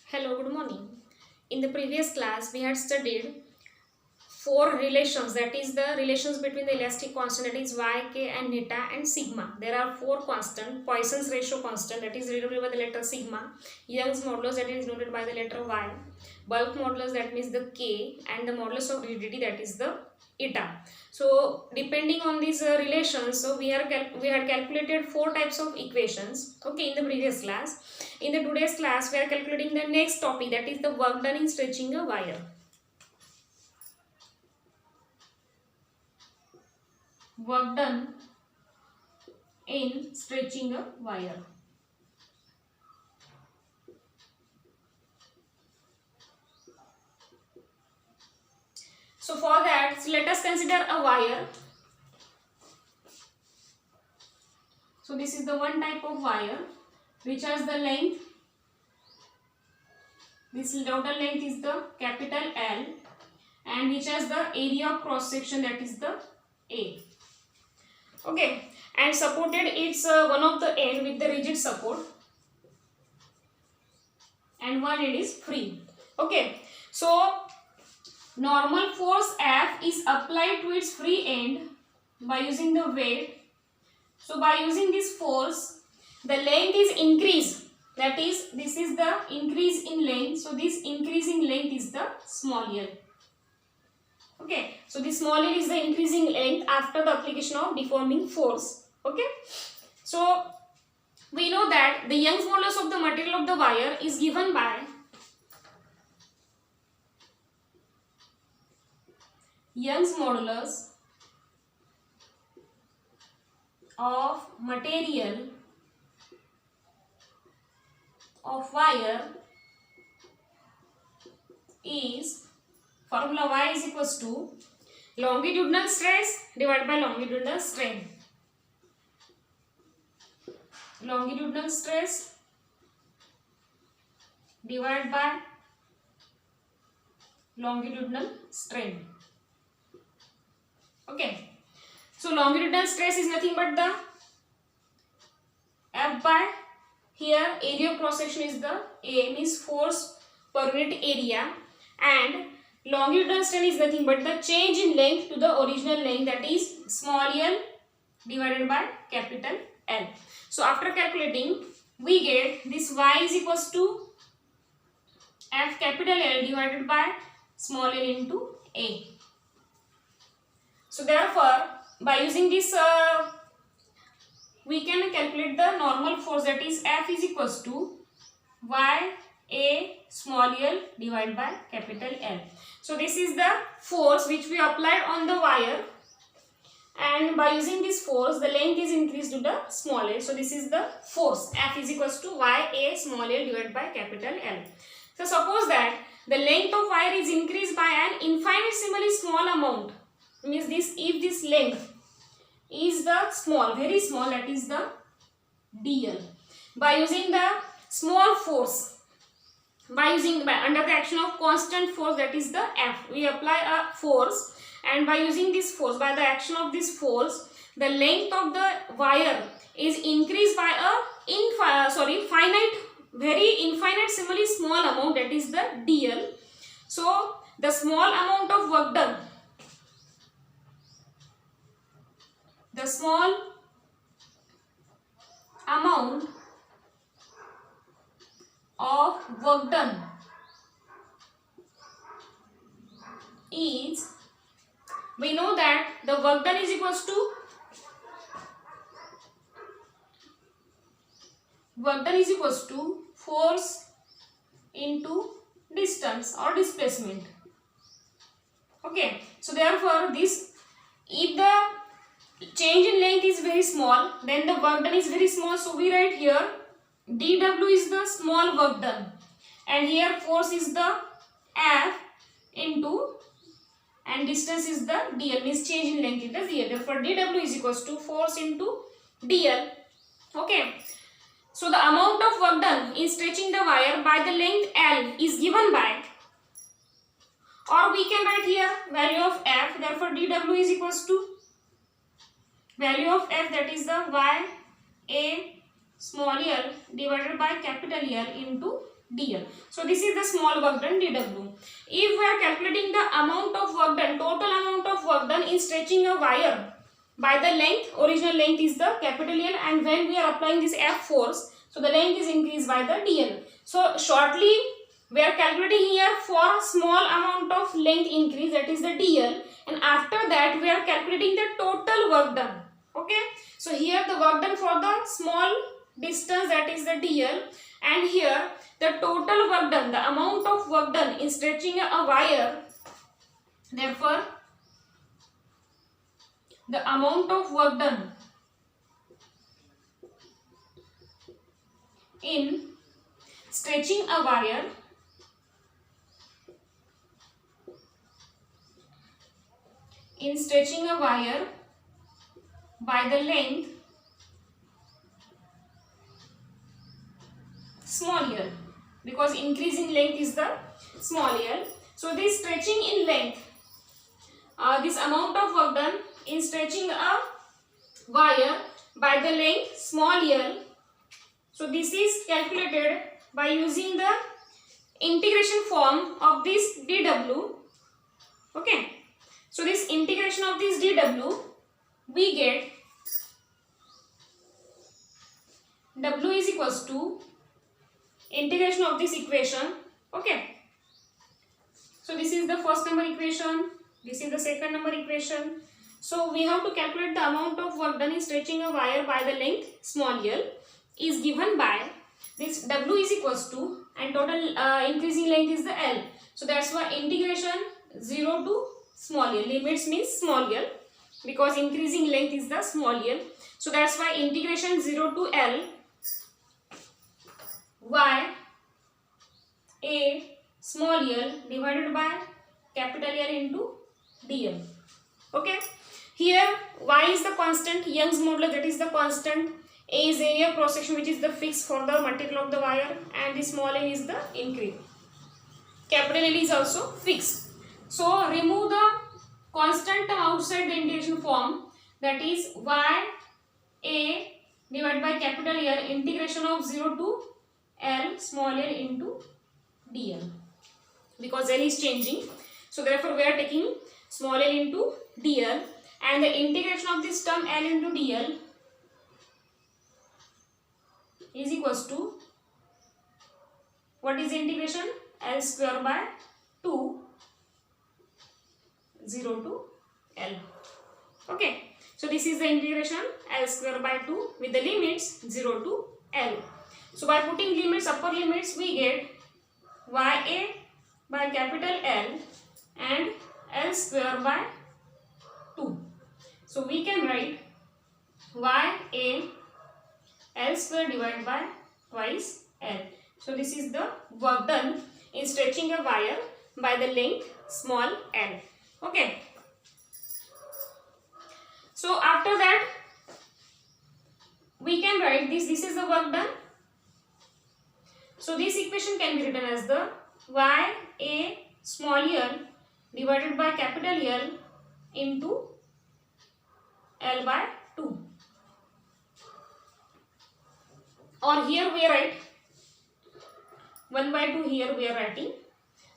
Hello, good morning. In the previous class, we had studied four relations, that is the relations between the elastic constant, that is y, k and neta and sigma. There are four constant: Poisson's ratio constant, that is denoted by the letter sigma; Young's modulus, that is denoted by the letter y; bulk modulus, that means the k; and the modulus of rigidity, that is the eta. So depending on these relations, so we had calculated four types of equations, okay, in the previous class. In the today's class, we are calculating the next topic, that is the work done in stretching a wire. Work done in stretching a wire. So for that, let us consider a wire. So this is the one type of wire which has the length. This total length is the capital L, and which has the area of cross section, that is the A. Okay, and supported it's one of the end with the rigid support, and one end is free. Okay, so normal force F is applied to its free end by using the weight. So by using this force, the length is increased. That is, this is the increase in length. So this increase in length is the small L. Okay, so this small L is the increasing length after the application of deforming force. Okay, so we know that the Young's modulus of the material of the wire is given by Young's modulus of material of wire is, formula Y is equals to longitudinal stress divided by longitudinal strain. Longitudinal stress divided by longitudinal strain. Okay, so longitudinal stress is nothing but the F by, here area of cross section is the A, means force per unit area, and longitudinal strain is nothing but the change in length to the original length, that is small l divided by capital L. So after calculating, we get this Y is equals to F capital L divided by small l into A. So therefore, by using this we can calculate the normal force, that is F is equals to Y A small l divided by capital L. So this is the force which we applied on the wire, and by using this force the length is increased to the small l. So this is the force, F is equals to Y A small l divided by capital L. So suppose that the length of wire is increased by an infinitesimally small amount, means this, if this length is the small, very small, that is the dl. By using the small force, under the action of constant force, that is the F, we apply a force, and by using this force, by the action of this force, the length of the wire is increased by a very infinitesimally small amount, that is the dl. So the small amount of work done, the small amount of work done is, we know that the work done is equals to force into distance or displacement. Okay, so therefore this, if the change in length is very small, then the work done is very small. So we write here dw is the small work done, and here force is the F into, and distance is the dl, means change in length is the dl. Therefore dw is equals to force into dl. Okay, so the amount of work done in stretching the wire by the length L is given by, or we can write here value of F. Therefore dw is equals to value of F, that is the Y A small l divided by capital L into dl. So this is the small work done dw. If we are calculating the amount of work done, total amount of work done in stretching a wire by the length, original length is the capital L, and when we are applying this F force, so the length is increased by the dl. So shortly we are calculating here for small amount of length increase, that is the dl, and after that we are calculating the total work done. Okay, so here the work done for the small distance, that is the dl, and here the total work done, the amount of work done in stretching a wire, therefore the amount of work done in stretching a wire by the length small l, because increasing length is the small l. So this stretching in length, this amount of work done in stretching a wire by the length small l, so this is calculated by using the integration form of this dw. Okay, so this integration of this dw, we get w is equals to integration of this equation. Okay, so this is the first number equation, this is the second number equation. So we have to calculate the amount of work done in stretching a wire by the length small l is given by this w is equals to, and total increasing length is the l. So that's why integration 0 to small l, limits means small l, because increasing length is the small l. So that's why integration 0 to l y a small l divided by capital L into dl. Okay, here y is the constant, Young's modulus, that is the constant, a is area cross section, which is the fixed for the multiple of the wire, and the small n is the increase. Capital L is also fixed. So remove the constant term outside the integration form, that is y a divided by capital L integration of 0 to L small l into dl, because L is changing. So therefore we are taking small l into dl, and the integration of this term L into dl is equals to, what is the integration? L square by 2, 0 to L. Okay, so this is the integration L square by 2 with the limits 0 to L. So by putting limits, upper limits, we get ya by capital L and L square by 2. So we can write ya L square divided by twice L. So this is the work done in stretching a wire by the length small l. Okay. So after that we can write this. This is the work done. So this equation can be written as the ya small l divided by capital L into L by 2. Or here we write 1 by 2, here we are writing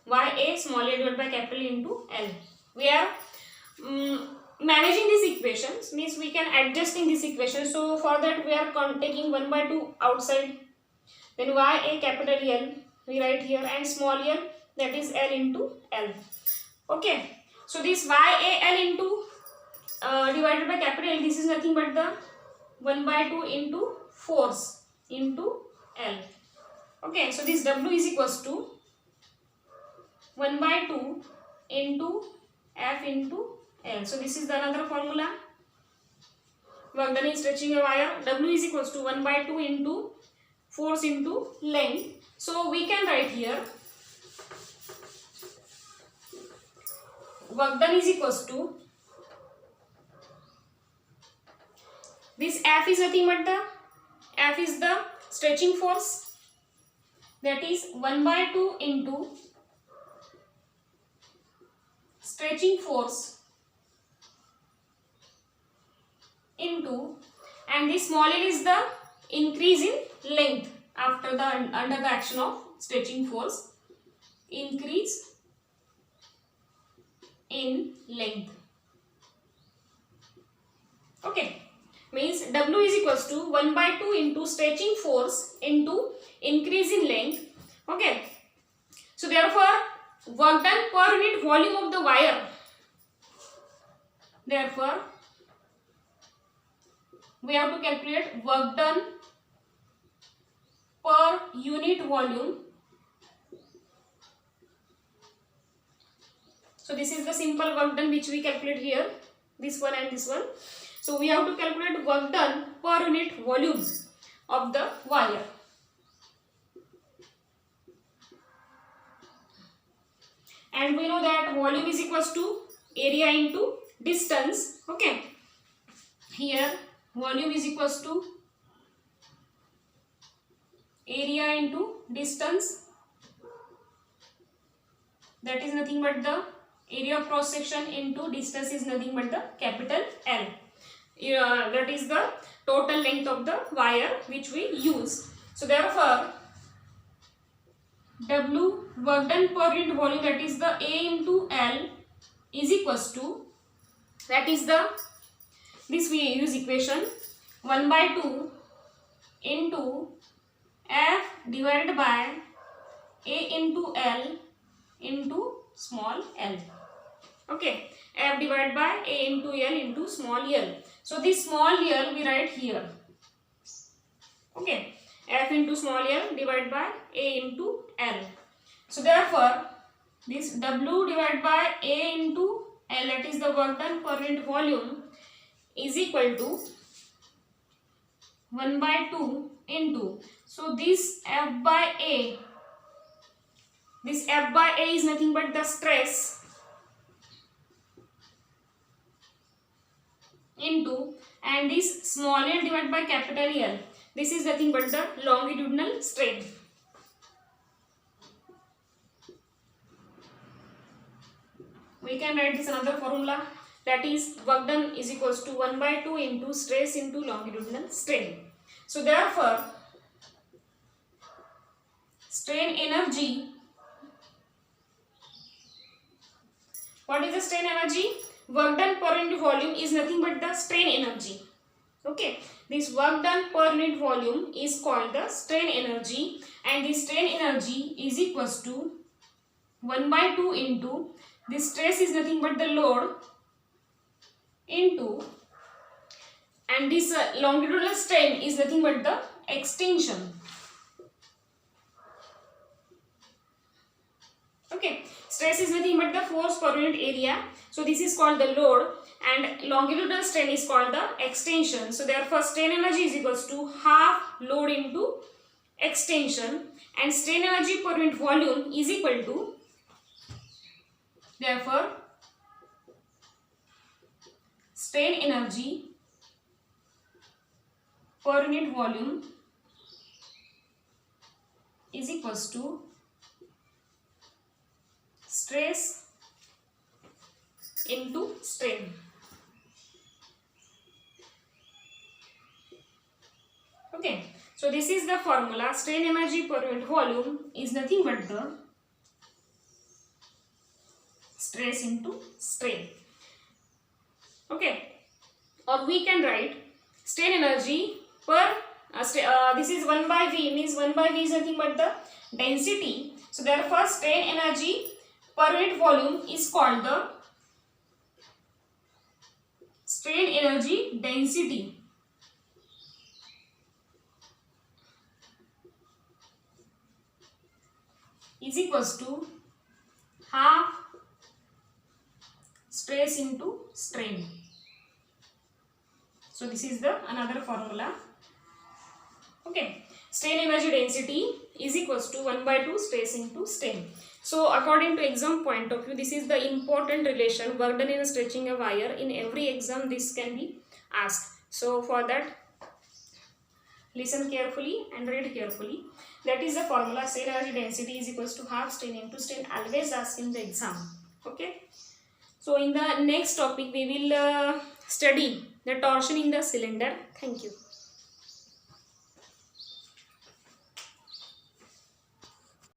ya small l divided by capital into L. We are managing these equations, means we can adjust in this equation. So for that we are taking 1 by 2 outside, then ya capital L we write here, and small l, that is L into L. Okay, so this ya L into divided by capital L, this is nothing but the 1 by 2 into force into L. Okay, so this W is equals to 1 by 2 into F into L. So this is the another formula. Work done in stretching a wire, W is equals to 1 by 2 into force into length. So we can write here work done is equals to, this F is nothing but the, F is the stretching force, that is 1 by 2 into stretching force into, and this small l is the increase in length after the under the action of stretching force increase in length. Okay, means W is equals to 1 by 2 into stretching force into increase in length. Okay, so therefore work done per unit volume of the wire. Therefore we have to calculate work done per unit volume. So this is the simple work done which we calculate here, this one and this one. So we have to calculate work done per unit volume of the wire. And we know that volume is equals to area into distance. Okay, here volume is equals to area into distance, that is nothing but the area of cross section into distance is nothing but the capital L. That is the total length of the wire which we use. So therefore W work done per unit volume, that is the A into L, is equals to, that is the, this we use equation 1 by 2 into F divided by A into L into small l. Okay, F divided by A into L into small l. So this small l we write here. Okay, F into small l divided by A into L. So therefore this W divided by A into L, that is the work done per unit volume, is equal to 1 by 2 into, so this F by A, this F by A is nothing but the stress into, and this small l divided by capital L, this is nothing but the longitudinal strain. We can write this another formula, that is work done is equals to 1 by 2 into stress into longitudinal strain. So therefore strain energy, what is the strain energy? Work done per unit volume is nothing but the strain energy. Okay, this work done per unit volume is called the strain energy, and this strain energy is equals to 1 by 2 into, this stress is nothing but the load into, and this longitudinal strain is nothing but the extension. Okay, stress is nothing but the force per unit area, so this is called the load, and longitudinal strain is called the extension. So therefore strain energy is equals to half load into extension, and strain energy per unit volume is equal to, therefore strain energy per unit volume is equals to stress into strain. Okay, so this is the formula. Strain energy per unit volume is nothing but the stress into strain. Okay, or we can write strain energy per this is 1 by V, means 1 by V is nothing but the density. So therefore strain energy per unit volume is called the strain energy density. Is equals to half stress into strain. So this is the another formula. Okay, strain energy density is equals to 1 by 2 stress into strain. So according to exam point of view, this is the important relation, work done in stretching a wire. In every exam this can be asked. So for that, listen carefully and read carefully. That is the formula. Strain energy density is equals to half strain into strain, always asked in the exam. Okay. So in the next topic we will study the torsion in the cylinder. Thank you.